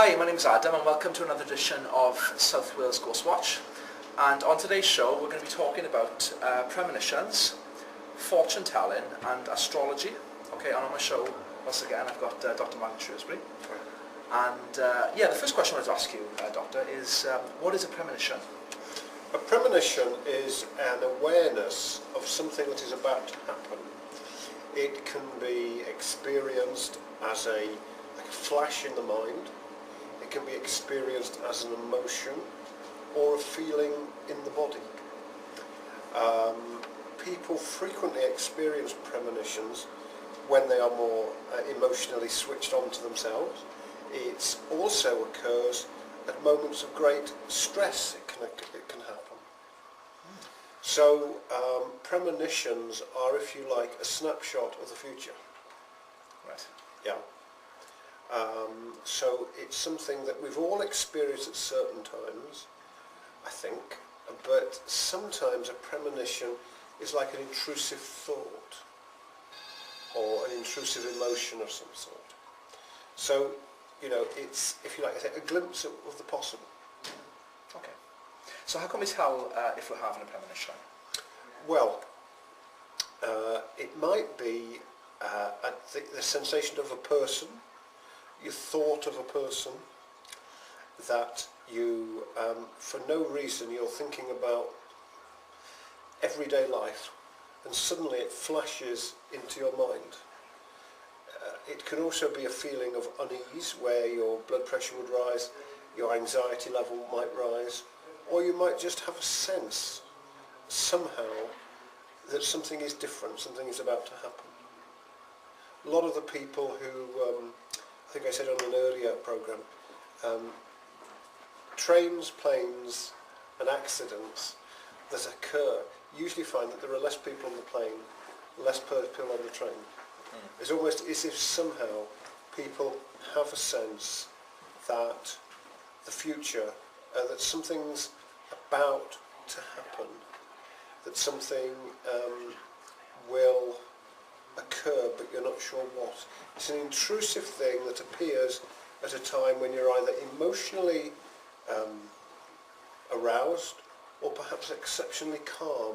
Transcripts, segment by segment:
Hi, my name is Adam and welcome to another edition of South Wales Ghost Watch. And on today's show we're going to be talking about premonitions, fortune telling and astrology. Okay, and on my show once again I've got Dr. Martin Shrewsbury. And the first question I wanted to ask you, Doctor, is what is a premonition? A premonition is an awareness of something that is about to happen. It can be experienced as a flash in the mind. It can be experienced as an emotion or a feeling in the body. People frequently experience premonitions when they are more emotionally switched on to themselves. It also occurs at moments of great stress. It can happen. So premonitions are, if you like, a snapshot of the future. Right. Yeah. So it's something that we've all experienced at certain times, I think, but sometimes a premonition is like an intrusive thought or an intrusive emotion of some sort. So, you know, it's, if you like, a glimpse of the possible. Okay. So how can we tell if we're having a premonition? Well, it might be the sensation of a person, your thought of a person, that you, for no reason, you're thinking about everyday life, and suddenly it flashes into your mind. It can also be a feeling of unease, where your blood pressure would rise, your anxiety level might rise, or you might just have a sense, somehow, that something is different, something is about to happen. A lot of the people who, I think I said on an earlier programme, trains, planes and accidents that occur usually find that there are less people on the plane, less people on the train. It's almost as if somehow people have a sense that the future, that something's about to happen, that something will occur, but you're not sure what. It's an intrusive thing that appears at a time when you're either emotionally aroused or perhaps exceptionally calm.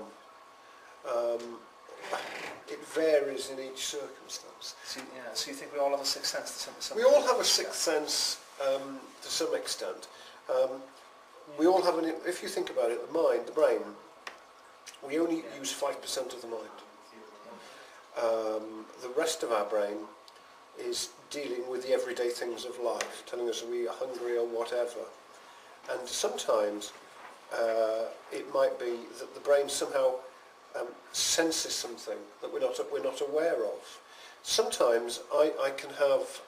It varies in each circumstance. So you think we all have a sixth sense to some We all have a sixth sense to some extent. We all have if you think about it, the mind, the brain, we only use 5% of the mind. The rest of our brain is dealing with the everyday things of life, telling us we are hungry or whatever. And sometimes it might be that the brain somehow senses something that we're not aware of. Sometimes I can have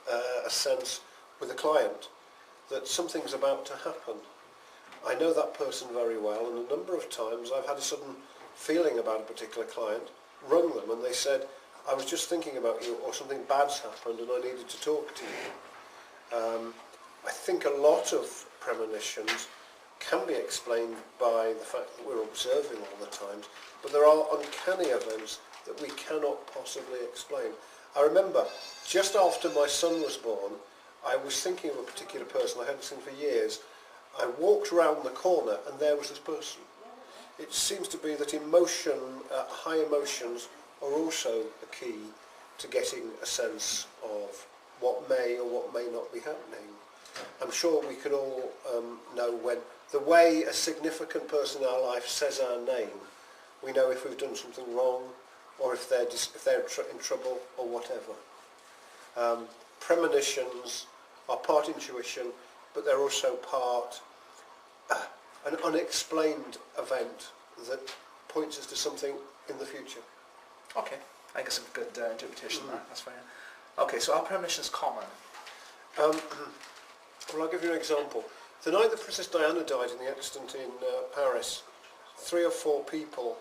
a sense with a client that something's about to happen. I know that person very well, and a number of times I've had a sudden feeling about a particular client, rung them and they said, I was just thinking about you, or something bad's happened and I needed to talk to you. I think a lot of premonitions can be explained by the fact that we're observing all the time, but there are uncanny events that we cannot possibly explain. I remember just after my son was born, I was thinking of a particular person I hadn't seen for years. I walked around the corner and there was this person. It seems to be that emotion, high emotions, are also a key to getting a sense of what may or what may not be happening. I'm sure we could all know when the way a significant person in our life says our name, we know if we've done something wrong or if they're in trouble or whatever. Premonitions are part intuition, but they're also part an unexplained event that points us to something in the future. Okay, I guess a good interpretation of that, that's fine. Okay, so are premonitions common? Well, I'll give you an example. The night that Princess Diana died in the accident in Paris, 3 or 4 people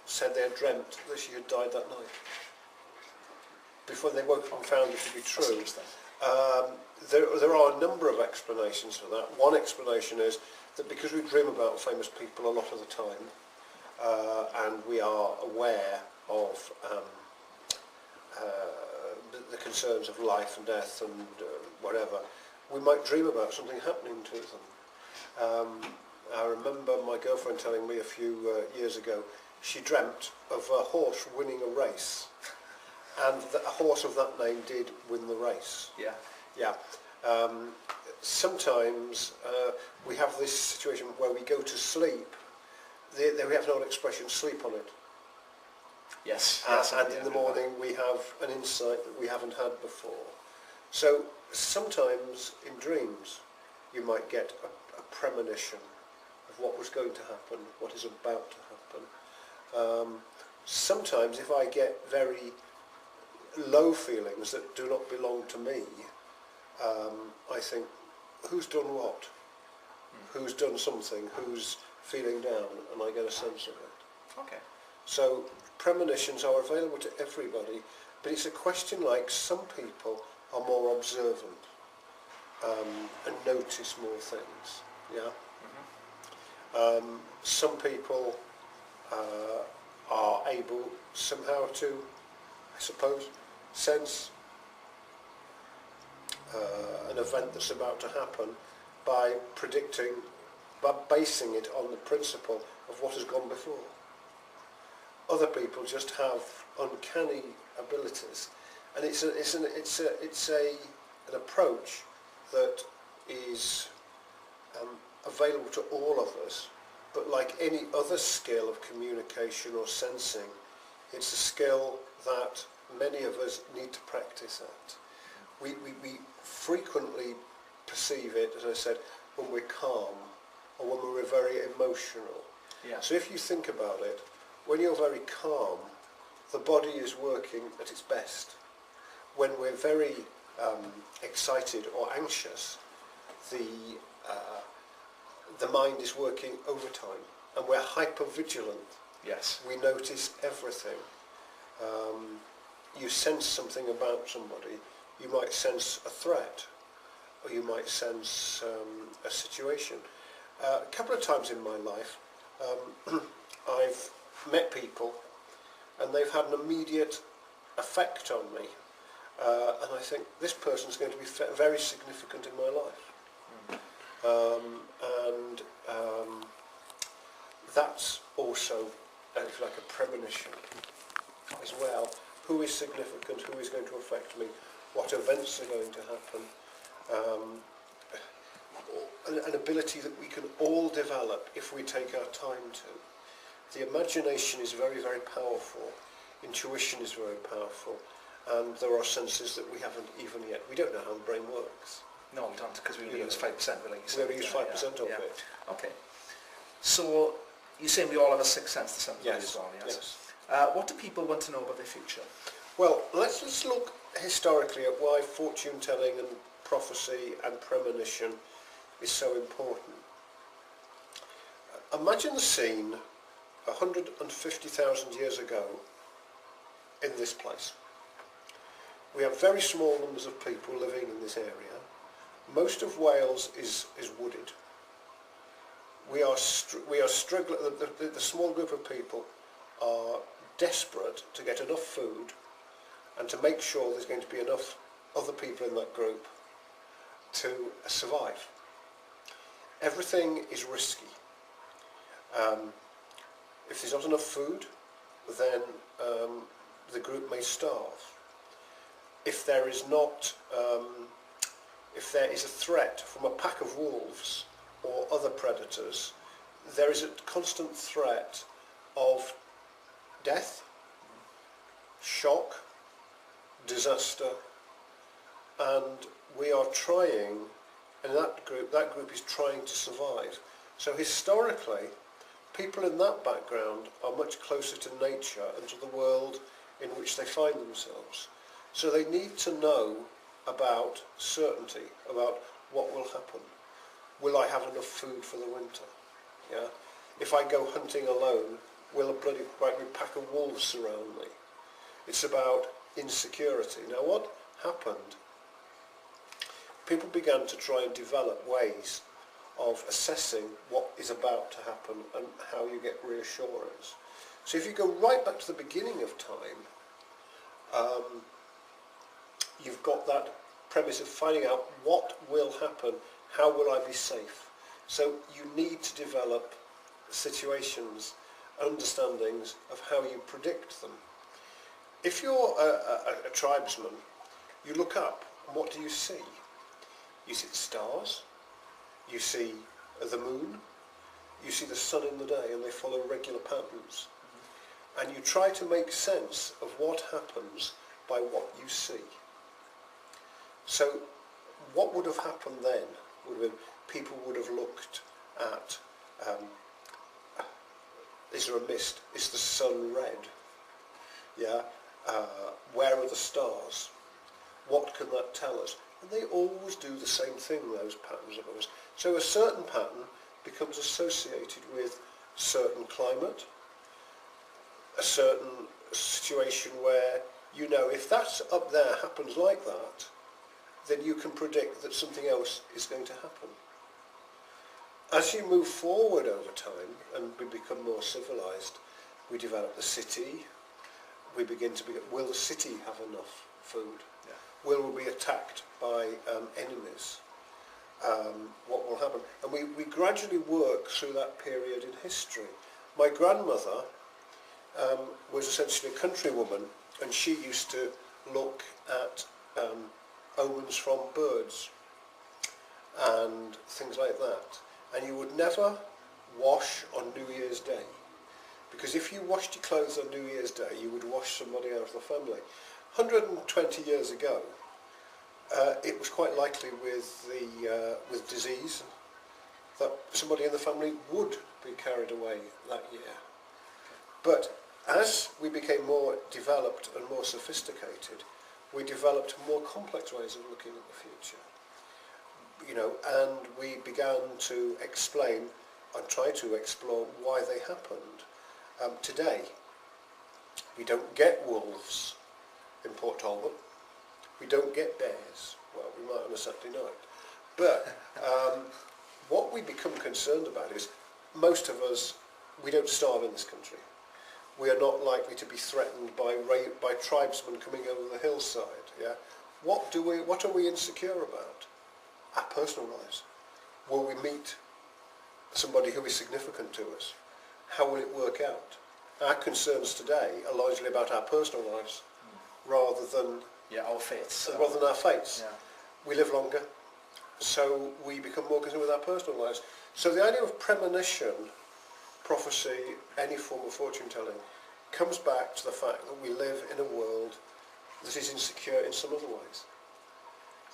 said they had dreamt that she had died that night. Before they woke up and found it to be true. There are a number of explanations for that. One explanation is that because we dream about famous people a lot of the time, and we are aware of the concerns of life and death and whatever, we might dream about something happening to them. I remember my girlfriend telling me a few years ago, she dreamt of a horse winning a race, and that a horse of that name did win the race. Yeah. Yeah. Sometimes we have this situation where we go to sleep. We have an old expression, sleep on it. Yes. And in the morning we have an insight that we haven't had before. So sometimes in dreams you might get a premonition of what was going to happen, what is about to happen. Sometimes if I get very low feelings that do not belong to me, I think, who's done what? Who's done something? Who's feeling down? And I get a sense of it. Okay. So premonitions are available to everybody, but it's a question like some people are more observant and notice more things. Yeah. Some people are able somehow to, I suppose, sense an event that's about to happen by predicting, by basing it on the principle of what has gone before. Other people just have uncanny abilities, and it's an approach that is available to all of us. But like any other skill of communication or sensing, it's a skill that many of us need to practice at. We frequently perceive it, as I said, when we're calm or when we're very emotional. Yeah. So if you think about it, when you're very calm, the body is working at its best. When we're very excited or anxious, the mind is working overtime, and we're hyper-vigilant. Yes. We notice everything. You sense something about somebody. You might sense a threat, or you might sense a situation. A couple of times in my life, I've met people, and they've had an immediate effect on me, and I think this person's going to be very significant in my life. And that's also like a premonition as well. Who is significant? Who is going to affect me? What events are going to happen? An ability that we can all develop if we take our time to. The imagination is very, very powerful. Intuition is very powerful. And there are senses that we haven't even yet. We don't know how the brain works. No, we don't, because we only use 5%, like you We said. only use 5% of it. Okay. So, you're saying we all have a sixth sense to something Yes. as well, yes? Yes. What do people want to know about their future? Well, let's look historically at why fortune telling and prophecy and premonition is so important. Imagine the scene 150,000 years ago in this place. We have very small numbers of people living in this area. Most of Wales is wooded. We are struggling. The small group of people are desperate to get enough food and to make sure there's going to be enough other people in that group to survive. Everything is risky. If there's not enough food, then the group may starve. If there is not, if there is a threat from a pack of wolves or other predators, there is a constant threat of death, shock, disaster, and we are trying, and that group is trying to survive. So historically, people in that background are much closer to nature and to the world in which they find themselves. So they need to know about certainty, about what will happen. Will I have enough food for the winter? Yeah. If I go hunting alone, will a bloody pack of wolves surround me? It's about insecurity. Now what happened? People began to try and develop ways of assessing what is about to happen and how you get reassurance. So if you go right back to the beginning of time, you've got that premise of finding out what will happen, how will I be safe. So you need to develop situations, understandings of how you predict them. If you're a tribesman, you look up, and what do you see? You see the stars, you see the moon, you see the sun in the day, and they follow regular patterns. And you try to make sense of what happens by what you see. So what would have happened then would have been people would have looked at, is there a mist? Is the sun red? Yeah. Where are the stars? What can that tell us? And they always do the same thing, those patterns of ours. So a certain pattern becomes associated with certain climate, a certain situation where you know if that's up there happens like that, then you can predict that something else is going to happen. As you move forward over time and we become more civilized, we develop the city, we begin to will the city have enough food? Yeah. Will we be attacked by enemies? What will happen? And we gradually work through that period in history. My grandmother was essentially a countrywoman, and she used to look at omens from birds and things like that. And you would never wash on New Year's Day, because if you washed your clothes on New Year's Day, you would wash somebody out of the family. 120 years ago, it was quite likely with disease that somebody in the family would be carried away that year. But as we became more developed and more sophisticated, we developed more complex ways of looking at the future. You know, and we began to explain and try to explore why they happened. Today, we don't get wolves in Port Talbot. We don't get bears. Well, we might on a Saturday night. But what we become concerned about is most of us, we don't starve in this country. We are not likely to be threatened by tribesmen coming over the hillside. Yeah, what are we insecure about? Our personal lives. Will we meet somebody who is significant to us? How will it work out? Our concerns today are largely about our personal lives, rather than our fates. Rather than our fates. Yeah. We live longer, so we become more concerned with our personal lives. So the idea of premonition, prophecy, any form of fortune telling, comes back to the fact that we live in a world that is insecure in some other ways.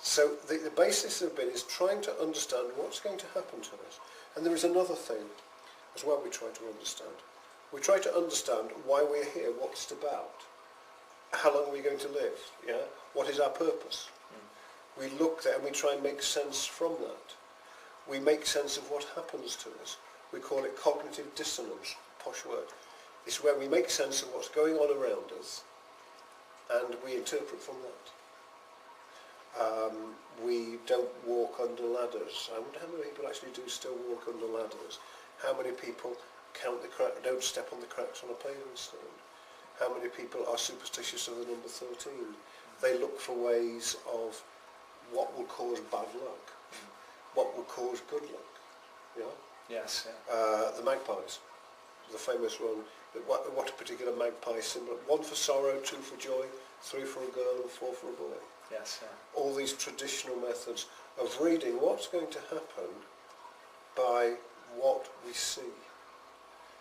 So the basis of it is trying to understand what's going to happen to us. And there is another thing as well we try to understand. We try to understand why we're here, what it's about, how long are we going to live, yeah? What is our purpose? We look there and we try and make sense from that. We make sense of what happens to us. We call it cognitive dissonance, posh word. It's where we make sense of what's going on around us and we interpret from that. We don't walk under ladders. I wonder how many people actually do still walk under ladders. How many people don't step on the cracks on a paving stone. How many people are superstitious of the number 13? They look for ways of what will cause bad luck, what will cause good luck. Yeah. Yes. Yeah. The magpies, the famous one. What a particular magpie symbol. 1 for sorrow, 2 for joy, 3 for a girl, and 4 for a boy. Yes. Yeah. All these traditional methods of reading what's going to happen by what we see.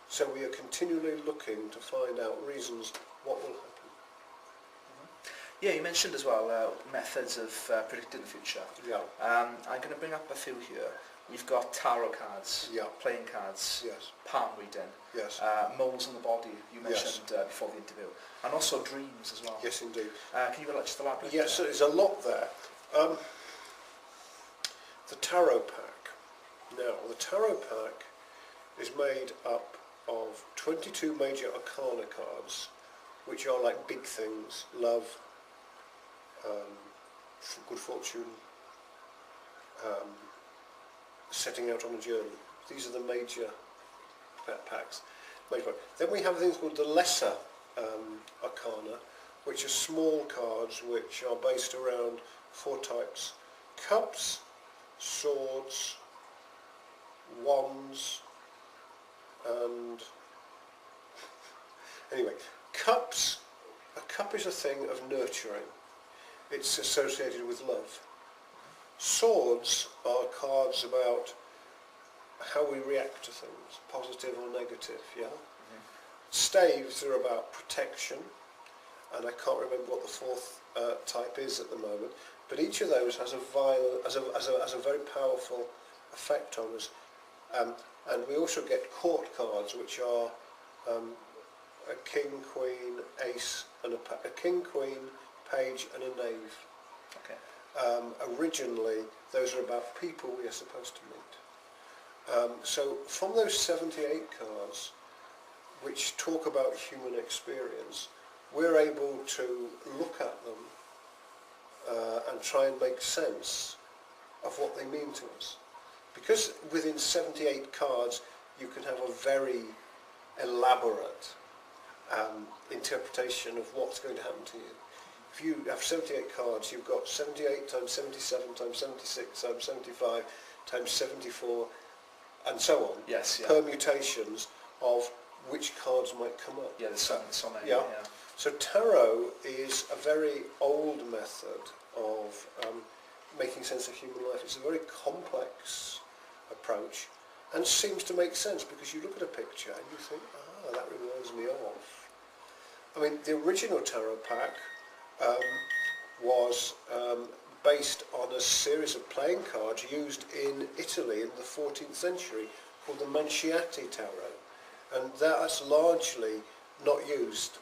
So we are continually looking to find out reasons what will happen. Yeah, you mentioned as well methods of predicting the future. Yeah. I'm going to bring up a few here. We've got tarot cards, Yeah. playing cards, Yes. palm reading, Yes. moles on the body, you mentioned Yes. before the interview, and also dreams as well. Yes, indeed. Can you just elaborate? Yes, so there's a lot there. The tarot pack. Now, the tarot pack is made up of 22 major arcana cards, which are like big things: love, good fortune, setting out on a journey. These are the major packs. Then we have things called the lesser arcana, which are small cards which are based around 4 types: cups, swords, wands, and anyway, cups. A cup is a thing of nurturing. It's associated with love. Swords are cards about how we react to things, positive or negative, yeah? Staves are about protection, and I can't remember what the 4th type is at the moment, but each of those has a very powerful effect on us. And we also get court cards, which are a king, queen, ace, and a king, queen, page, and a knave. Okay. Originally, those are about people we are supposed to meet. So from those 78 cards, which talk about human experience, we're able to look at them and try and make sense of what they mean to us. Because within 78 cards, you can have a very elaborate interpretation of what's going to happen to you. If you have 78 cards, you've got 78 times 77 times 76 times 75 times 74 and so on. Yes, yeah. Permutations of which cards might come up. Yeah, there's so many. Yeah. So tarot is a very old method of making sense of human life. It's a very complex approach and seems to make sense because you look at a picture and you think, that reminds me of. I mean, the original tarot pack was based on a series of playing cards used in Italy in the 14th century called the Manciati tarot, and that's largely not used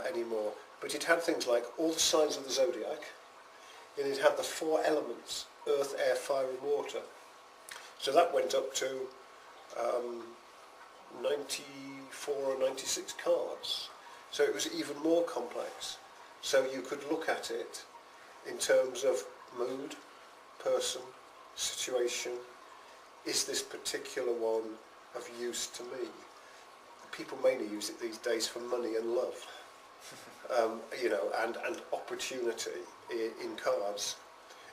anymore, but it had things like all the signs of the zodiac, and it had the 4 elements: earth, air, fire and water. So that went up to 94 or 96 cards. So it was even more complex. So you could look at it in terms of mood, person, situation. Is this particular one of use to me? People mainly use it these days for money and love, and opportunity in cards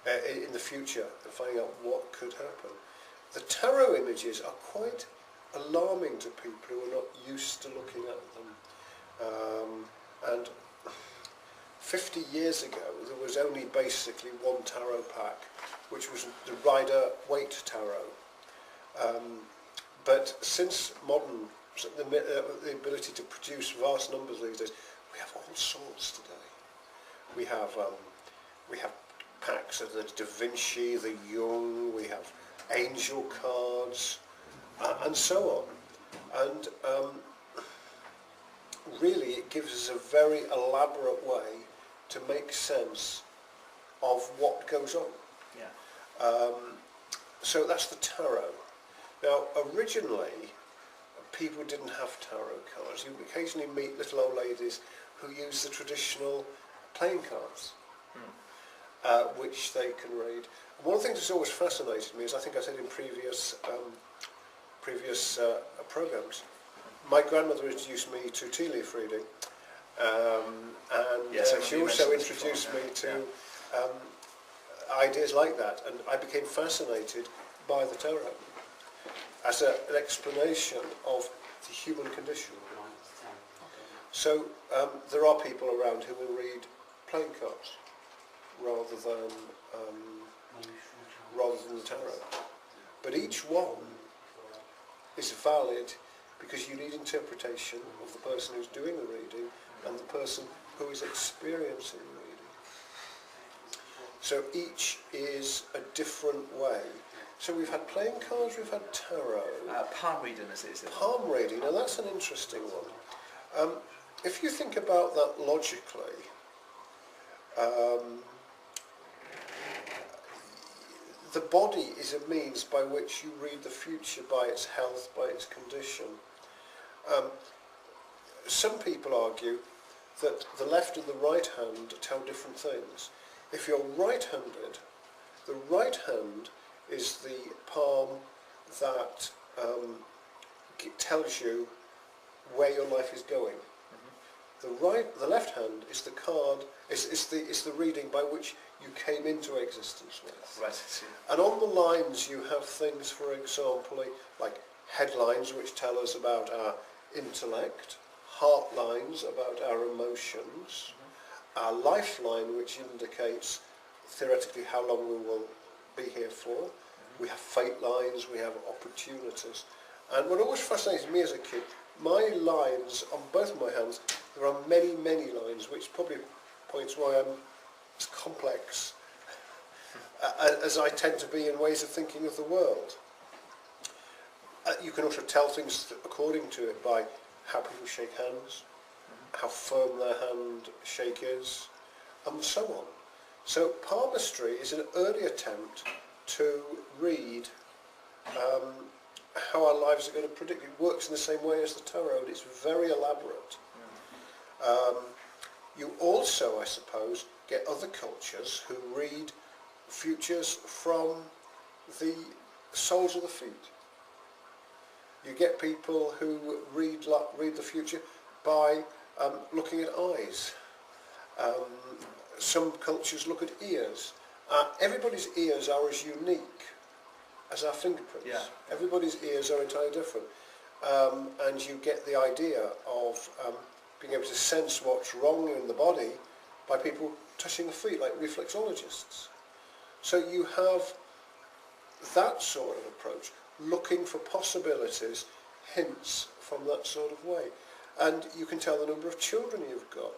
in the future, and finding out what could happen. The tarot images are quite alarming to people who are not used to looking at them. And 50 years ago, there was only basically one tarot pack, which was the Rider-Waite tarot. But since the ability to produce vast numbers these days, we have all sorts today. We have packs of the Da Vinci, the Jung, we have angel cards, and so on. And really it gives us a very elaborate way to make sense of what goes on. Yeah. So that's the tarot. Now, originally, people didn't have tarot cards. You occasionally meet little old ladies who use the traditional playing cards, which they can read. And one of the things that's always fascinated me is, I think I said in previous programs, my grandmother introduced me to tea leaf reading, and yes, she also introduced me to ideas like that, and I became fascinated by the tarot as an explanation of the human condition. So there are people around who will read playing cards rather than the tarot. But each one is valid because you need interpretation of the person who's doing the reading and the person who is experiencing the reading. So each is a different way. So we've had playing cards, we've had tarot. Palm reading is it? Palm reading, now that's an interesting one. If you think about that logically, the body is a means by which you read the future by its health, by its condition. Some people argue that the left and the right hand tell different things. If you're right-handed, the right hand is the palm that tells you where your life is going. The left hand is the card. It's the reading by which you came into existence with. Right. I see. And on the lines you have things, for example, like headlines which tell us about our intellect, heart lines about our emotions, our lifeline which indicates theoretically how long we will be here for. We have fate lines, we have opportunities. And what always fascinated me as a kid, my lines on both of my hands, there are many, many lines, which probably points why I'm as complex as I tend to be in ways of thinking of the world. You can also tell things according to it by how people shake hands, how firm their handshake is, and so on. So palmistry is an early attempt to read how our lives are going to predict. It works in the same way as the tarot. It's very elaborate. You also, I suppose, get other cultures who read futures from the soles of the feet. You get people who read the future by looking at eyes. Some cultures look at ears. Everybody's ears are as unique as our fingerprints. Yeah. Everybody's ears are entirely different. And you get the idea of being able to sense what's wrong in the body by people touching the feet, like reflexologists. So you have that sort of approach, looking for possibilities, hints from that sort of way. And you can tell the number of children you've got.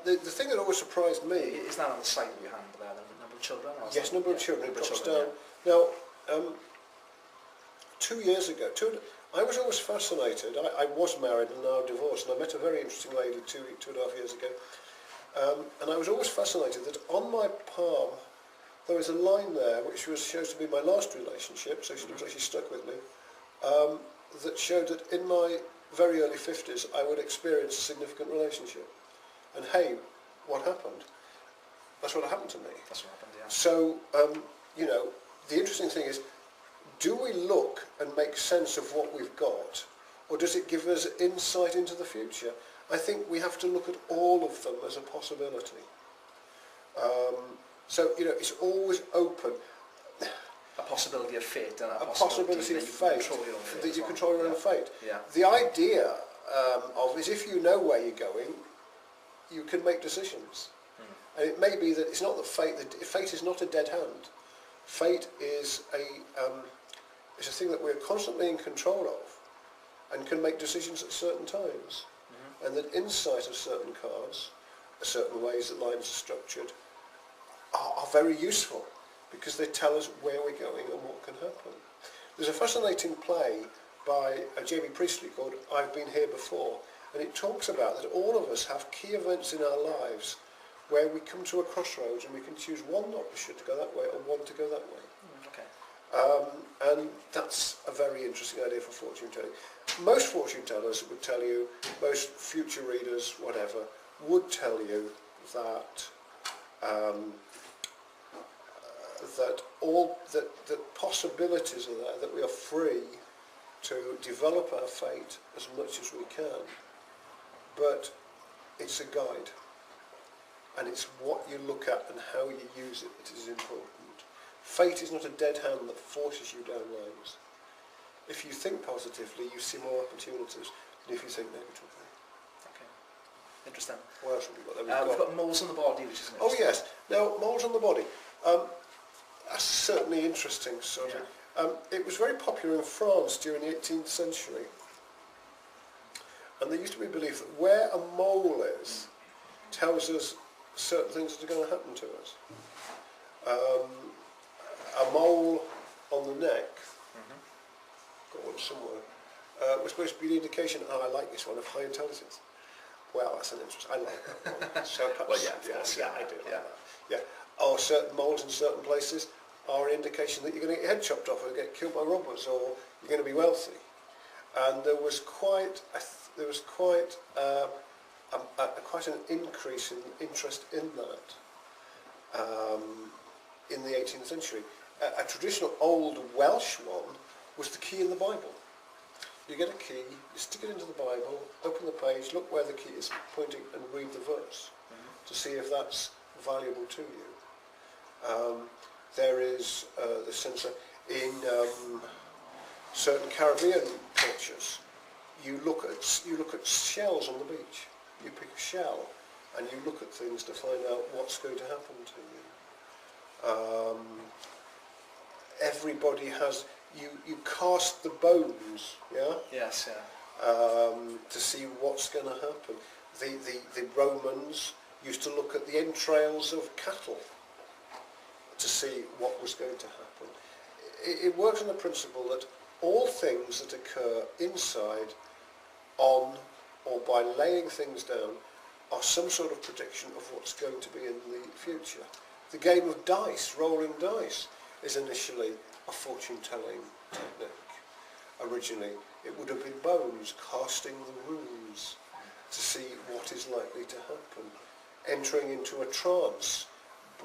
The thing that always surprised me... Is that on the side of your hand there, the number of children? Or yes, number of children. It number of drops children, down. Now, 2 years ago, I was always fascinated. I was married and now divorced, and I met a very interesting lady two and a half years ago. And I was always fascinated that on my palm there was a line there which shows to be my last relationship, so she looks like she stuck with me, that showed that in my very early 50s I would experience a significant relationship. And hey, what happened? That's what happened to me. That's what happened, yeah. So, the interesting thing is, do we look and make sense of what we've got, or does it give us insight into the future? I think we have to look at all of them as a possibility. So, it's always open. A possibility of fate and a possibility of fate, that you control your own fate. Yeah. The idea of is if you know where you're going, you can make decisions. And it may be that it's not that fate is not a dead hand. Fate is a thing that we're constantly in control of and can make decisions at certain times. And that insight of certain cards, certain ways that lines are structured, are very useful because they tell us where we're going and what can happen. There's a fascinating play by Jamie Priestley called I've Been Here Before, and it talks about that all of us have key events in our lives where we come to a crossroads and we can choose one option to go that way or one to go that way. Okay. And that's a very interesting idea for fortune telling. Most fortune tellers would tell you, most future readers, whatever, would tell you that that possibilities are there, that we are free to develop our fate as much as we can, but it's a guide, and it's what you look at and how you use it that is important. Fate is not a dead hand that forces you down lines. If you think positively, you see more opportunities than if you think negatively. Okay. Interesting. What else have we got? We've got moles on the body, which is Oh yes. Now, moles on the body. That's certainly interesting. Sort of. It was very popular in France during the 18th century. And there used to be a belief that where a mole is tells us certain things that are going to happen to us. A mole on the neck, got one somewhere, was supposed to be the indication, I like this one, of high intelligence. Well, that's an interest. I like that one. So perhaps, Well, yeah, I do like that. Yeah. Or certain moles in certain places are an indication that you're going to get your head chopped off or get killed by robbers, or you're going to be wealthy. And there was quite an increase in interest in that in the 18th century. A traditional old Welsh one was the key in the Bible. You get a key, you stick it into the Bible, open the page, look where the key is pointing and read the verse to see if that's valuable to you. There is the sense that in certain Caribbean cultures, you look at shells on the beach. You pick a shell and you look at things to find out what's going to happen to you. Everybody has, you cast the bones, yeah? Yes, yeah. To see what's going to happen. The Romans used to look at the entrails of cattle to see what was going to happen. It works on the principle that all things that occur inside, on, or by laying things down are some sort of prediction of what's going to be in the future. The game of dice, rolling dice, is initially a fortune-telling technique. Originally, it would have been bones casting the runes to see what is likely to happen, entering into a trance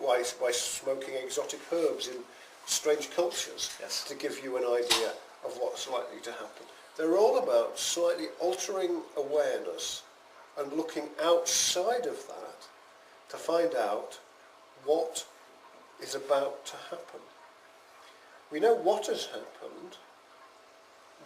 by smoking exotic herbs in strange cultures to give you an idea of what's likely to happen. They're all about slightly altering awareness and looking outside of that to find out what is about to happen. We know what has happened.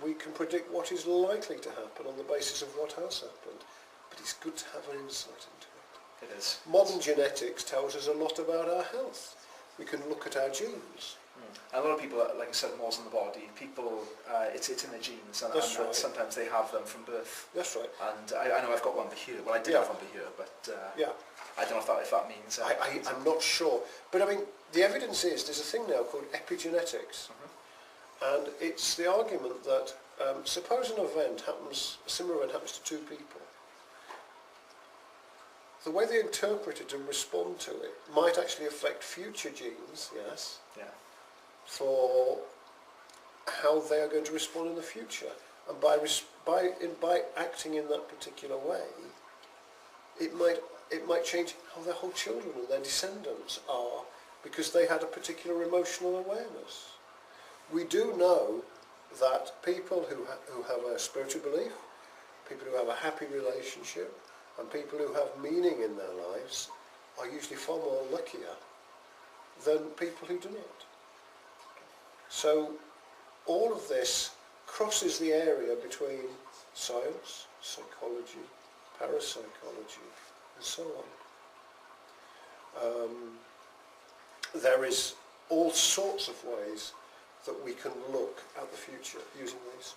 We can predict what is likely to happen on the basis of what has happened. But it's good to have an insight into it. It is. Modern genetics tells us a lot about our health. We can look at our genes. And a lot of people, like I said, moles in the body. People, it's in their genes, and Right. sometimes they have them from birth. That's right. And I know I've got one here. Well, I did have one here, but Yeah. I don't know if that means. I'm not sure. But I mean, the evidence is there's a thing now called epigenetics. And it's the argument that suppose an event happens, a similar event happens to two people. The way they interpret it and respond to it might actually affect future genes, yes, for how they are going to respond in the future. And by acting in that particular way, it might change how their whole children and their descendants are, because they had a particular emotional awareness. We do know that people who have a spiritual belief, people who have a happy relationship, and people who have meaning in their lives are usually far more luckier than people who do not. So all of this crosses the area between science, psychology, parapsychology, and so on. There is all sorts of ways that we can look at the future using these.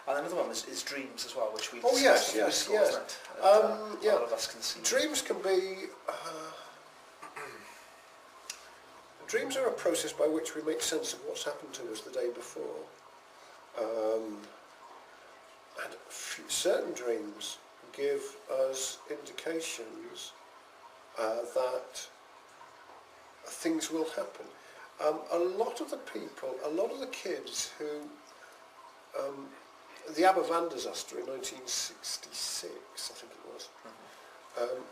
And another one is dreams as well, which we yes. A lot of us can see. Dreams can be... dreams are a process by which we make sense of what's happened to us the day before. And certain dreams give us indications that things will happen. A lot of the people, a lot of the kids who... the Aberfan disaster in 1966, I think it was,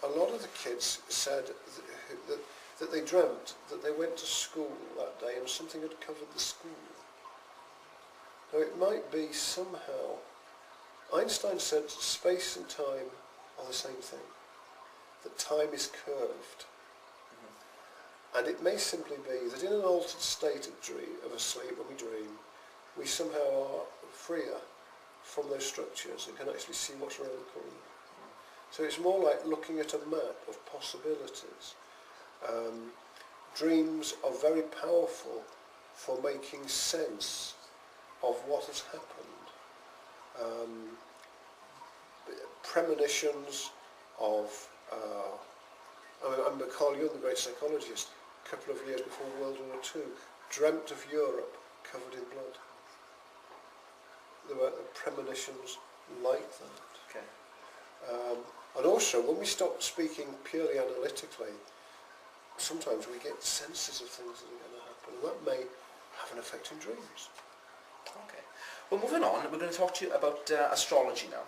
a lot of the kids said that they dreamt that they went to school that day and something had covered the school. Now it might be somehow... Einstein said space and time are the same thing, that time is curved. And it may simply be that in an altered state of sleep, when we dream, we somehow are freer from those structures and can actually see what's around the corner. So it's more like looking at a map of possibilities. Dreams are very powerful for making sense of what has happened. Premonitions of... I remember Carl Jung, the great psychologist, a couple of years before World War II, dreamt of Europe covered in blood. There were premonitions like that. Okay. And also, when we stop speaking purely analytically, sometimes we get senses of things that are going to happen, and that may have an effect in dreams. Okay. Well, moving on, we're going to talk to you about astrology now.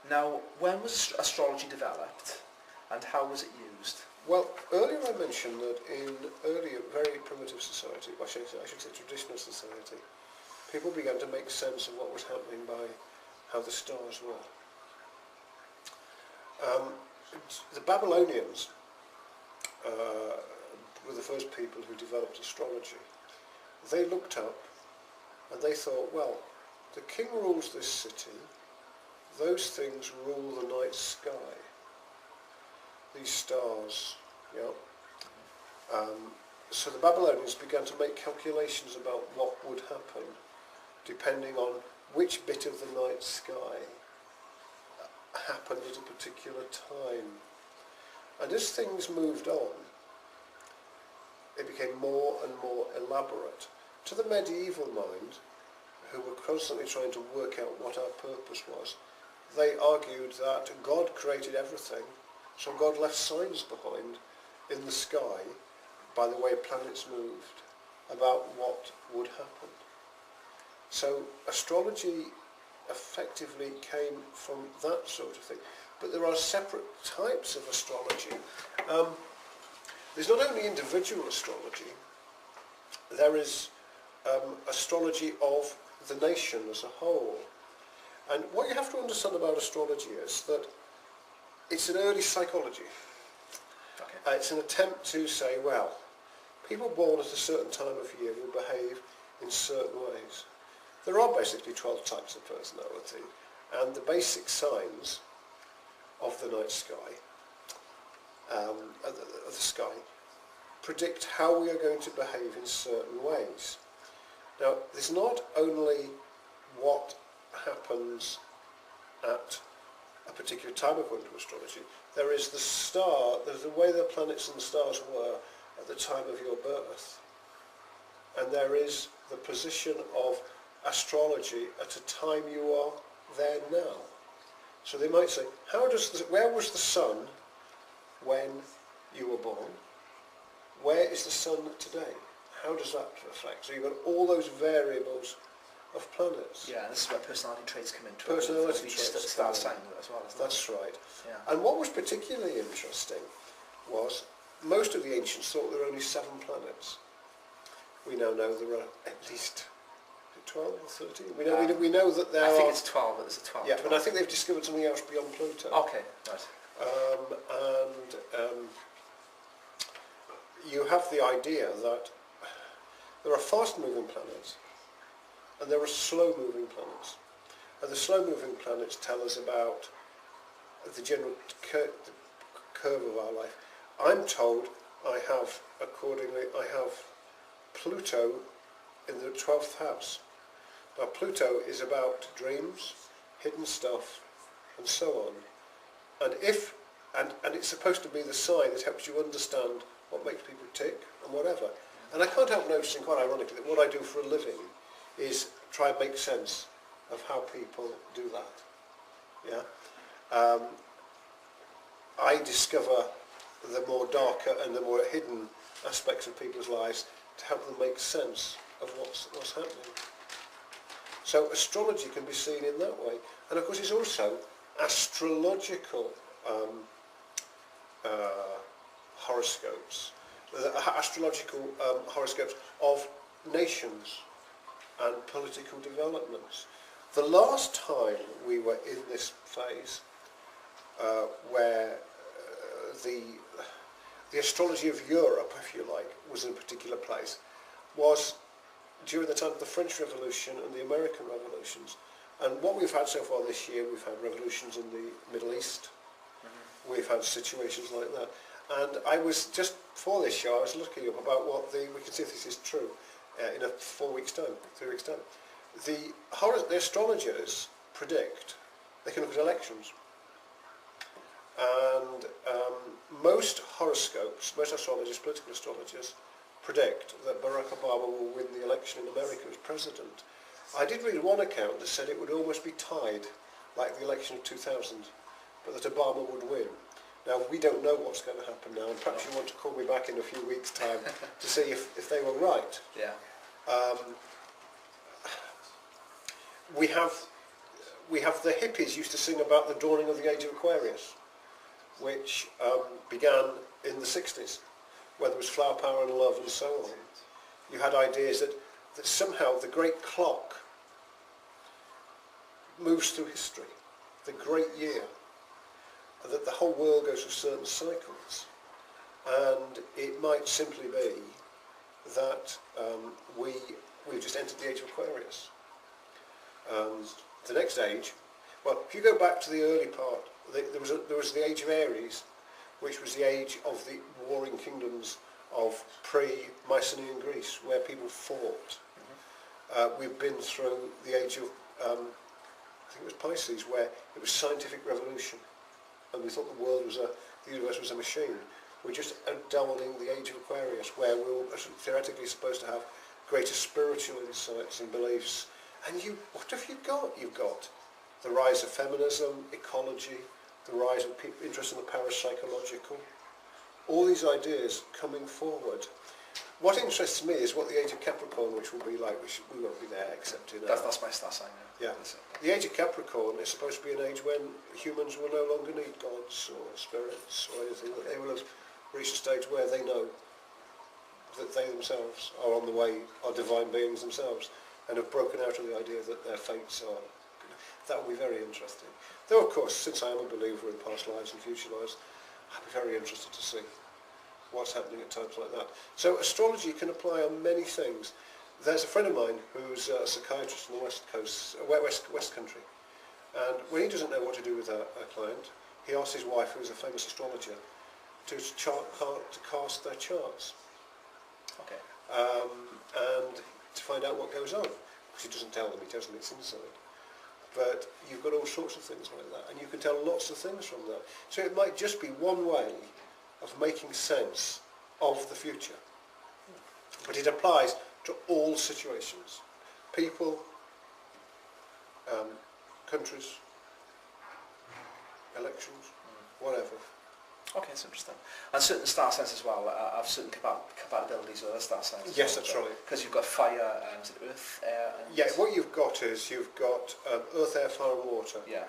Now, when was astrology developed, and how was it used? Well, earlier I mentioned that in earlier, very primitive society, I should say traditional society, people began to make sense of what was happening by how the stars were. The Babylonians were the first people who developed astrology. They looked up and they thought, well, the king rules this city, those things rule the night sky. These stars, yeah. So the Babylonians began to make calculations about what would happen depending on which bit of the night sky happened at a particular time. And as things moved on, it became more and more elaborate. To the medieval mind, who were constantly trying to work out what our purpose was, they argued that God created everything, so God left signs behind in the sky by the way planets moved about what would happen. So astrology effectively came from that sort of thing. But there are separate types of astrology. There's not only individual astrology, there is astrology of the nation as a whole. And what you have to understand about astrology is that it's an early psychology. Okay. It's an attempt to say, well, people born at a certain time of year will behave in certain ways. There are basically 12 types of personality, and the basic signs of the night sky, of the sky, predict how we are going to behave in certain ways. Now, there's not only what happens at a particular time according to astrology, there is the star, there's the way the planets and the stars were at the time of your birth, and there is the position of astrology at a time you are there now. So they might say, where was the sun when you were born? Where is the sun today? How does that affect? So you've got all those variables of planets. Yeah, and this is where personality traits come into Personality it. traits Star come in. sign as well, isn't That's right. Yeah. And what was particularly interesting was most of the ancients thought there were only 7 planets. We now know there are at least 12 or 13. We know that there are... I think it's 12, but there's a 12. Yeah, but I think they've discovered something else beyond Pluto. Okay, right. You have the idea that there are fast-moving planets and there are slow-moving planets. And the slow-moving planets tell us about the general curve of our life. I'm told I have Pluto in the 12th house. Now Pluto is about dreams, hidden stuff, and so on. And it's supposed to be the sign that helps you understand what makes people tick and whatever. And I can't help noticing, quite ironically, that what I do for a living is try and make sense of how people do that. Yeah. I discover the more darker and the more hidden aspects of people's lives to help them make sense of what's happening. So astrology can be seen in that way. And of course it's also astrological horoscopes. Astrological horoscopes of nations and political developments. The last time we were in this phase where the astrology of Europe, if you like, was in a particular place, was during the time of the French Revolution and the American Revolutions. And what we've had so far this year, we've had revolutions in the Middle East. Mm-hmm. We've had situations like that. And I was, just for this show, I was looking up about we can see if this is true, in a 4 weeks' time, 3 weeks' time. The astrologers predict, they can look at elections. And most horoscopes, most astrologers, political astrologers, predict that Barack Obama will win the election in America as president. I did read one account that said it would almost be tied, like the election of 2000, but that Obama would win. Now, we don't know what's going to happen now, and perhaps you want to call me back in a few weeks' time to see if they were right. Yeah. We have the hippies used to sing about the dawning of the age of Aquarius, which began in the 60s, where there was flower power and love and so on. You had ideas that somehow the great clock moves through history, the great year, that the whole world goes through certain cycles, and it might simply be that we've just entered the age of Aquarius. And the next age, well, if you go back to the early part, there was the age of Aries, which was the age of the warring kingdoms of pre-Mycenaean Greece, where people fought. We've been through the age of, I think it was Pisces, where it was scientific revolution, and we thought the universe was a machine. We're just entering the age of Aquarius, where we're theoretically supposed to have greater spiritual insights and beliefs. And what have you got? You've got the rise of feminism, ecology, the rise of interest in the parapsychological. All these ideas coming forward. What interests me is what the age of Capricorn, which will be like, we won't be there except in... That's my star sign, yeah. The age of Capricorn is supposed to be an age when humans will no longer need gods or spirits or anything. That they will have reached a stage where they know that they themselves are on the way, are divine beings themselves, and have broken out of the idea that their fates are... That will be very interesting. Though, of course, since I am a believer in past lives and future lives, I'd be very interested to see what's happening at times like that. So astrology can apply on many things. There's a friend of mine who's a psychiatrist on the West Coast, West Country, and when he doesn't know what to do with a client, he asks his wife, who's a famous astrologer, to cast their charts. Okay. And to find out what goes on. Because he doesn't tell them, he tells them it's inside. But you've got all sorts of things like that, and you can tell lots of things from that. So it might just be one way of making sense of the future. But it applies to all situations. People, countries, elections, whatever. Okay, that's interesting. And certain star signs as well have certain compatibilities with other star signs. Yes, that's right. Because you've got fire, earth, air... And yeah, what you've got is you've got earth, air, fire and water. Yeah.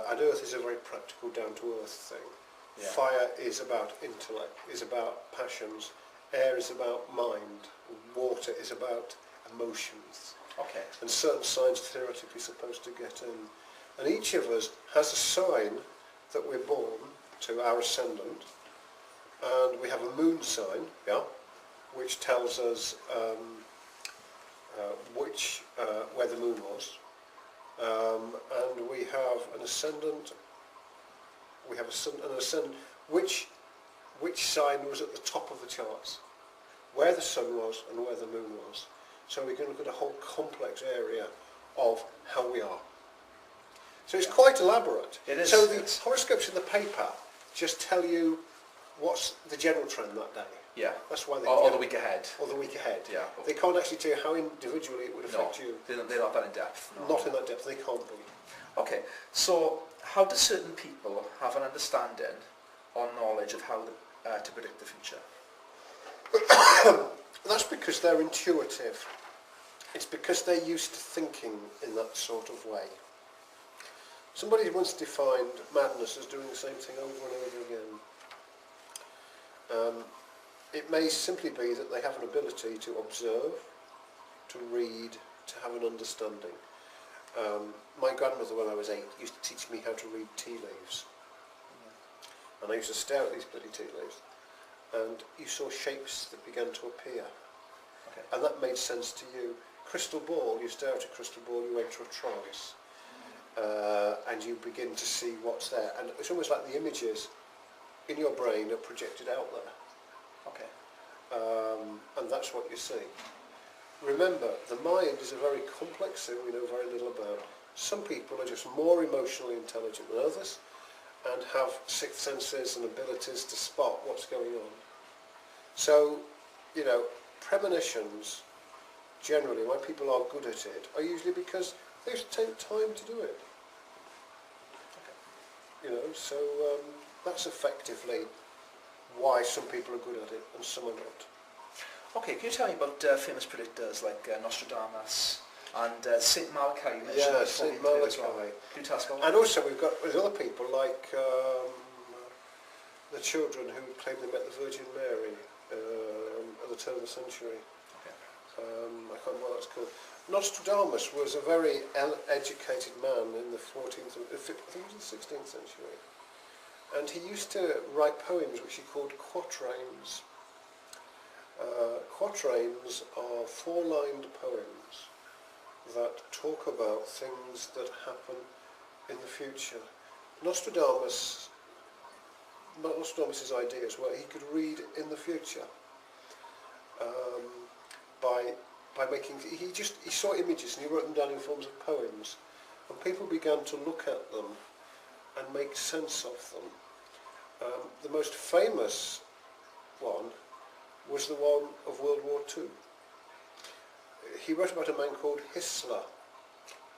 And earth is a very practical, down-to-earth thing. Yeah. Fire is about intellect, is about passions. Air is about mind. Water is about emotions. Okay. And certain signs are theoretically supposed to get in. And each of us has a sign that we're born to, our ascendant, and we have a moon sign, yeah, which tells us where the moon was, and we have an ascendant. We have an ascendant which sign was at the top of the charts, where the sun was and where the moon was. So we can look at a whole complex area of how we are. So it's quite elaborate. It is. So the horoscopes in the paper just tell you what's the general trend that day. Yeah. That's why they... Or the week ahead. Or the week ahead. Yeah. They can't actually tell you how individually it would affect you. They're not that in depth. No. Not in that depth. They can't be. Okay. So how do certain people have an understanding or knowledge of how to predict the future? That's because they're intuitive. It's because they're used to thinking in that sort of way. Somebody once defined madness as doing the same thing over and over again. It may simply be that they have an ability to observe, to read, to have an understanding. My grandmother, when I was 8, used to teach me how to read tea leaves. And I used to stare at these bloody tea leaves. And you saw shapes that began to appear. Okay. And that made sense to you. Crystal ball, you stare at a crystal ball, you enter a trance. And you begin to see what's there. And it's almost like the images in your brain are projected out there. Okay. And that's what you see. Remember, the mind is a very complex thing we know very little about. Some people are just more emotionally intelligent than others and have sixth senses and abilities to spot what's going on. So, premonitions, generally, why people are good at it, are usually because they have to take time to do it. Okay. So that's effectively why some people are good at it and some are not. Okay, can you tell me about famous predictors like Nostradamus and St. Malachi? You mentioned Yeah, St. Malachi. Can you tell us about And also we've got other people like the children who claim they met the Virgin Mary at the turn of the century. Okay. I can't remember what that's called. Nostradamus was a very educated man in the 14th, I think it was the 16th century, and he used to write poems which he called quatrains. Quatrains are four-lined poems that talk about things that happen in the future. Nostradamus's ideas were he could read in the future by making. He saw images and he wrote them down in forms of poems, and people began to look at them and make sense of them. The most famous one was the one of World War II. He wrote about a man called Hissler.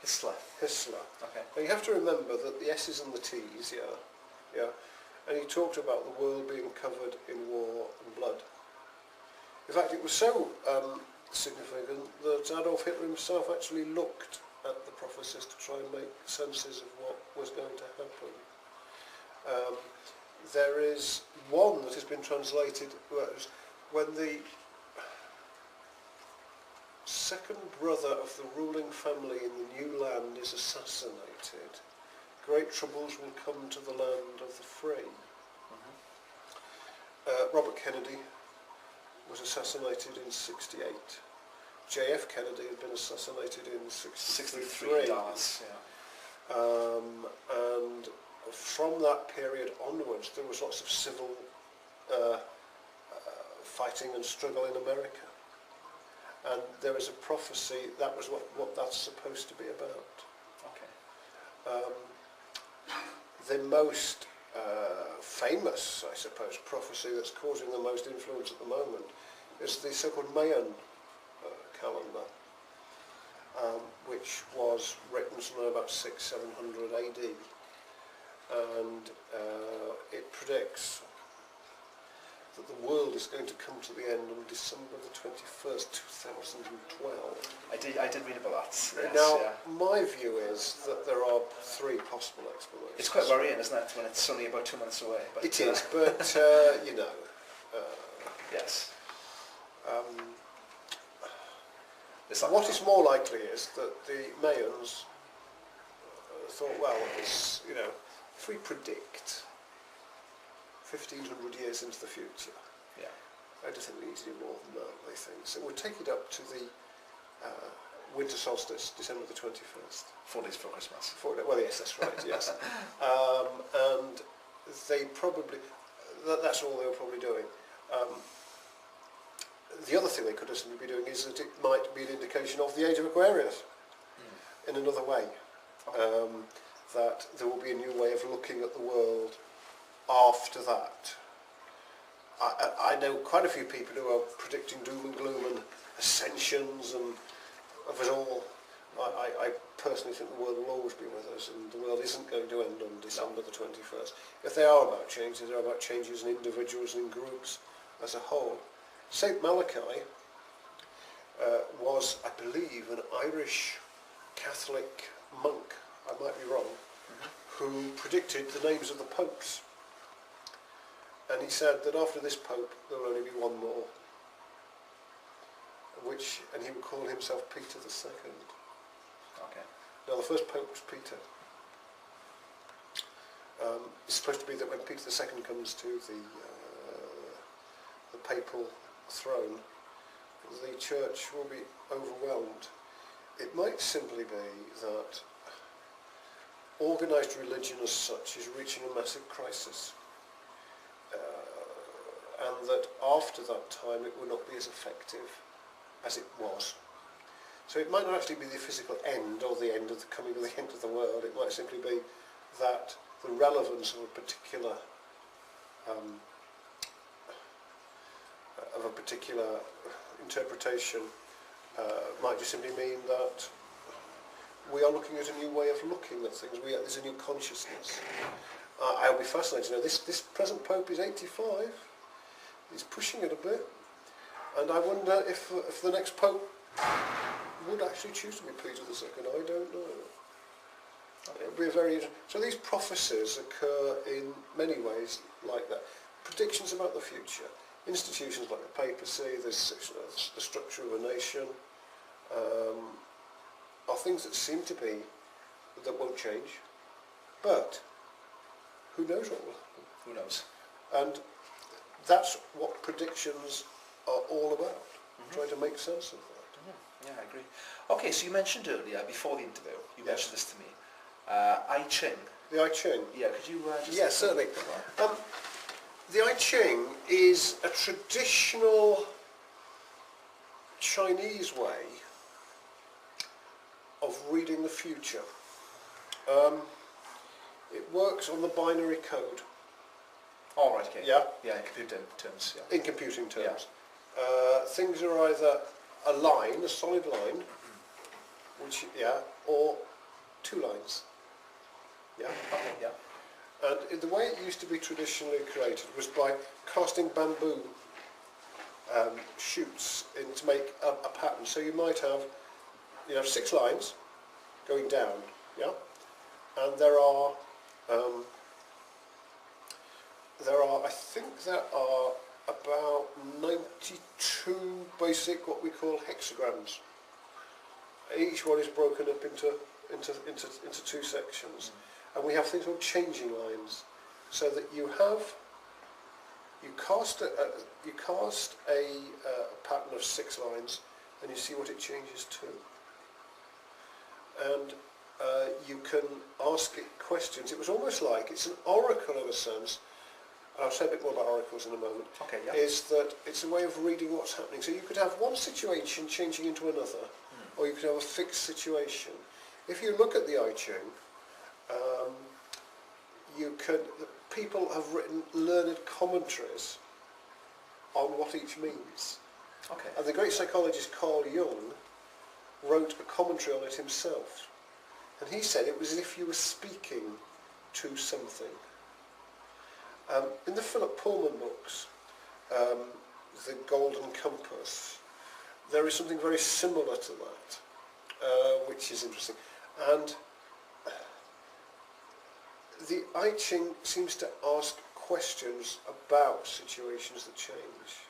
Hissler. Okay. Now you have to remember that the S's and the T's, yeah, and he talked about the world being covered in war and blood. In fact, it was so significant that Adolf Hitler himself actually looked at the prophecies to try and make senses of what was going to happen. There is one that has been translated when the second brother of the ruling family in the new land is assassinated. Great troubles will come to the land of the free. Robert Kennedy was assassinated in 68. JF Kennedy had been assassinated in 63. And from that period onwards there was lots of civil fighting and struggle in America. And there is a prophecy, that was what that's supposed to be about. Okay. The most famous, I suppose, prophecy that's causing the most influence at the moment is the so-called Mayan calendar, which was written somewhere about 600-700 AD, and it predicts that the world is going to come to the end on December the 21st, 2012. I did read about that. Yes, now, my view is that there are three possible explanations. It's quite worrying, isn't it, when it's only about 2 months away? But, it is, but, you know... yes. What is more likely is that the Mayans thought, well, it's, you know, if we predict 1,500 years into the future, I don't think we need to do more than that, they think. So we'll take it up to the winter solstice, December the 21st. 4 days before Christmas. Well, yes, that's right, yes. And they probably, that's all they were probably doing. The other thing they could simply be doing is that it might be an indication of the age of Aquarius in another way. That there will be a new way of looking at the world after that. I know quite a few people who are predicting doom and gloom and ascensions and of us all. I personally think the world will always be with us, and the world isn't going to end on December the 21st. If they are about changes, they're about changes in individuals and in groups as a whole. Saint Malachi was, I believe, an Irish Catholic monk, I might be wrong, who predicted the names of the popes. And he said that after this pope there will only be one more, and he would call himself Peter II. Okay. Now the first pope was Peter. It's supposed to be that when Peter II comes to the papal throne, the church will be overwhelmed. It might simply be that organised religion as such is reaching a massive crisis, and that after that time it will not be as effective as it was. So it might not actually be the physical end or the end of the coming of the end of the world. It might simply be that the relevance of a particular interpretation might just simply mean that we are looking at a new way of looking at things. There's a new consciousness. I'll be fascinated to know, this present Pope is 85. He's pushing it a bit. And I wonder if the next Pope would actually choose to be Peter II. I don't know. It would be a very... So these prophecies occur in many ways like that. Predictions about the future. Institutions like the papacy, the structure of a nation, are things that seem to be, that won't change, but who knows what will happen. Who knows? And that's what predictions are all about, trying to make sense of that. Yeah, I agree. Okay, so you mentioned earlier, before the interview, you mentioned this to me, I Ching. The I Ching? Yeah, could you just... Yes, certainly. The I Ching is a traditional Chinese way of reading the future. It works on the binary code. Oh, right, okay. Yeah? Yeah, in computer terms, yeah. In computing terms. Things are either a line, a solid line, which, or two lines. Yeah? Okay, yeah. And the way it used to be traditionally created was by casting bamboo shoots in to make a pattern. So you might have, 6 lines going down, yeah? And there are, I think there are about 92 basic, what we call hexagrams. Each one is broken up into 2 sections. And we have things called changing lines, so that you cast a pattern of 6 lines, and you see what it changes to. And you can ask it questions. It was almost like, it's an oracle in a sense. I'll say a bit more about oracles in a moment. Okay, yeah. Is that it's a way of reading what's happening. So you could have one situation changing into another, or you could have a fixed situation. If you look at the I Ching, people have written learned commentaries on what each means. Okay. And the great psychologist Carl Jung wrote a commentary on it himself. And he said it was as if you were speaking to something. In the Philip Pullman books, The Golden Compass, there is something very similar to that, which is interesting. And the I Ching seems to ask questions about situations that change.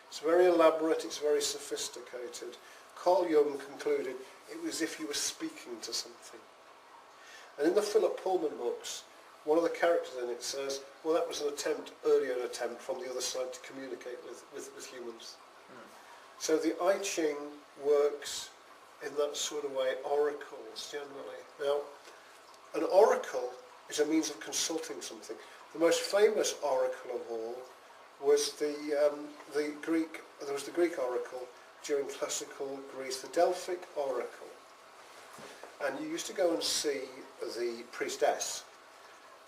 It's very elaborate, it's very sophisticated. Carl Jung concluded it was as if you were speaking to something. And in the Philip Pullman books, one of the characters in it says, well, that was an earlier attempt from the other side to communicate with humans. So the I Ching works in that sort of way, oracles generally. Now, an oracle is a means of consulting something. The most famous oracle of all was the Greek. There was the Greek oracle during classical Greece, the Delphic oracle. And you used to go and see the priestess.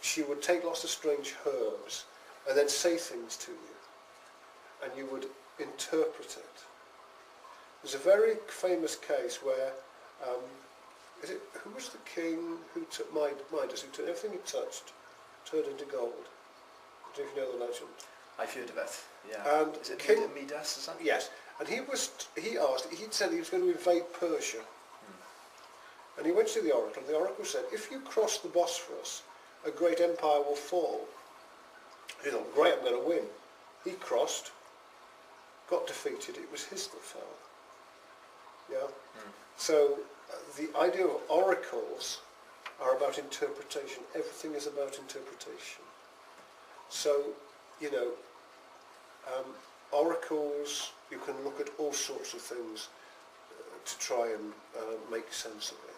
She would take lots of strange herbs and then say things to you, and you would interpret it. There's a very famous case where, who was the king who took Midas, who turned everything he touched, turned into gold? I don't know if you know the legend. I've heard of it, yeah. And is it King Midas or something? Yes, and he'd said he was going to invade Persia. And he went to the oracle, and the oracle said, if you cross the Bosphorus, a great empire will fall. He thought, great, I'm going to win. He crossed, got defeated, it was his that fell. Yeah? So the idea of oracles are about interpretation. Everything is about interpretation. So, oracles, you can look at all sorts of things to try and make sense of it.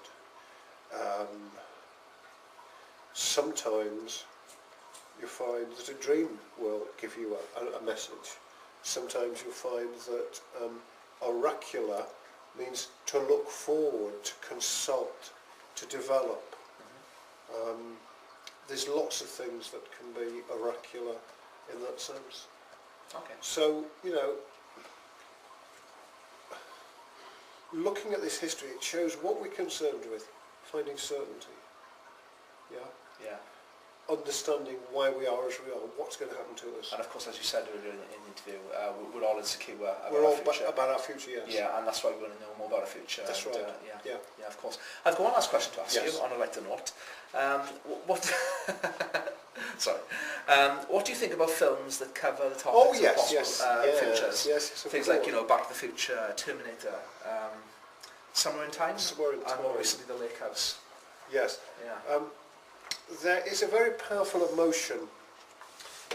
Sometimes you find that a dream will give you a message. Sometimes you'll find that oracular means to look forward, to consult, to develop. There's lots of things that can be oracular in that sense. Okay. So, looking at this history, it shows what we're concerned with, finding certainty. Yeah? Yeah. Understanding why we are as we are, what's going to happen to us. And of course, as you said earlier in the interview, we're all insecure about We're our all future. about our future, yes. Yeah, and that's why we want to know more about our future. That's and, right. Yeah, of course. I've got one last question to ask Yes. you on a lighter note. What? Sorry. What do you think about films that cover the topics of possible futures? Yes, Things like, Back to the Future, Terminator, Somewhere in Time, Somewhere in and more Time. recently The Lake House. Yes. Yeah. There is a very powerful emotion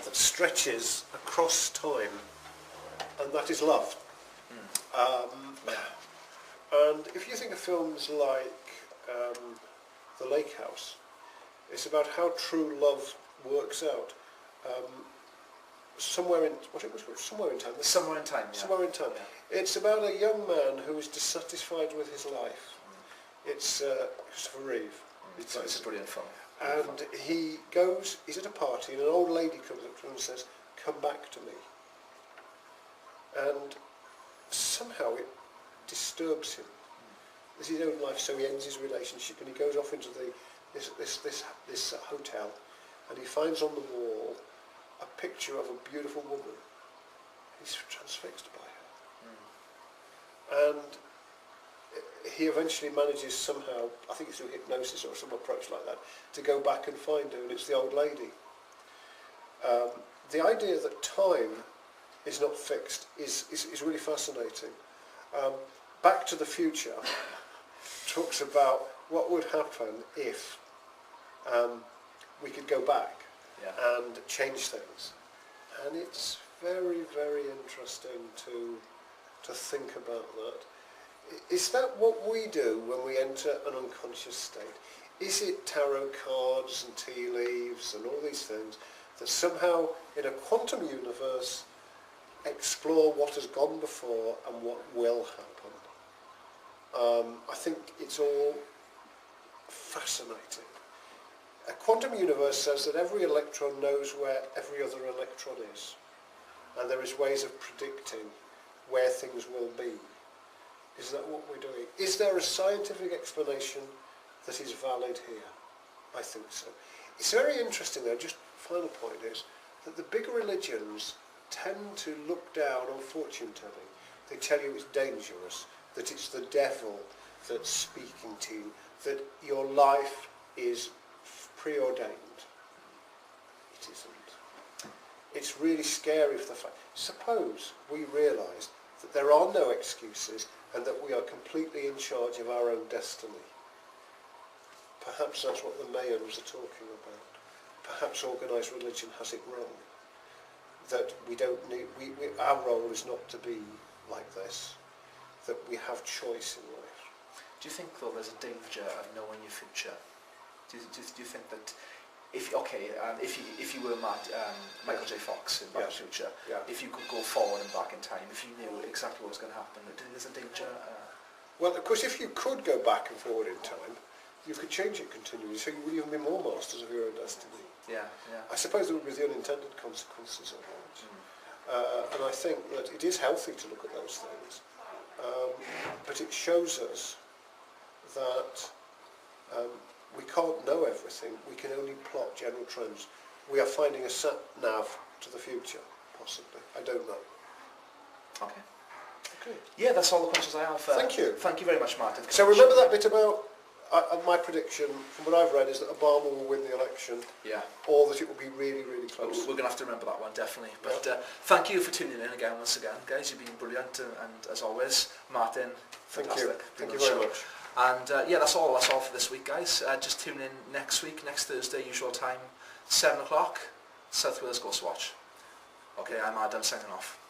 that stretches across time, and that is love. And if you think of films like The Lake House, it's about how true love works out. Somewhere in Somewhere in Time. Somewhere in Time. Yeah. Somewhere in Time. Yeah. It's about a young man who is dissatisfied with his life. It's Christopher Reeve. It's a brilliant film. And he's at a party, and an old lady comes up to him and says, "Come back to me." And somehow it disturbs him. This is his own life, so he ends his relationship, and he goes off into this hotel, and he finds on the wall a picture of a beautiful woman. He's transfixed by her. And he eventually manages somehow, I think it's through hypnosis or some approach like that, to go back and find her, and it's the old lady. The idea that time is not fixed is really fascinating. Back to the Future talks about what would happen if we could go back and change things. And it's very, very interesting to think about that. Is that what we do when we enter an unconscious state? Is it tarot cards and tea leaves and all these things that somehow in a quantum universe explore what has gone before and what will happen? I think it's all fascinating. A quantum universe says that every electron knows where every other electron is, and there is ways of predicting where things will be. Is that what we're doing? Is there a scientific explanation that is valid here? I think so. It's very interesting though, just final point is, that the big religions tend to look down on fortune telling. They tell you it's dangerous, that it's the devil that's speaking to you, that your life is preordained. It isn't. It's really scary for the fact. Suppose we realised that there are no excuses and that we are completely in charge of our own destiny. Perhaps that's what the Mayans are talking about. Perhaps organised religion has it wrong. That we don't need, our role is not to be like this. That we have choice in life. Do you think though there's a danger of knowing your future? Do you think that if you were Michael J. Fox in Back to the Future, if you could go forward and back in time, if you knew exactly what was going to happen, do you think there's a danger? Well, of course, if you could go back and forward in time, you could change it continually, so you would even be more masters of your own destiny. Yeah, yeah. I suppose there would be the unintended consequences of that. And I think that it is healthy to look at those things. But it shows us that we can't know everything. We can only plot general trends. We are finding a sat-nav to the future, possibly. I don't know. Okay. Okay. Yeah, that's all the questions I have. Thank you. Thank you very much, Martin. So remember that bit about my prediction, from what I've read, is that Obama will win the election. Yeah. Or that it will be really, really close. We're going to have to remember that one, definitely. But thank you for tuning in again, once again, guys. You've been brilliant, and as always, Martin, fantastic. Thank you very much. And yeah, that's all for this week, guys. Just tune in next week, next Thursday, usual time, 7 o'clock, South Wales Ghost Watch. Okay, I'm Adam, signing off.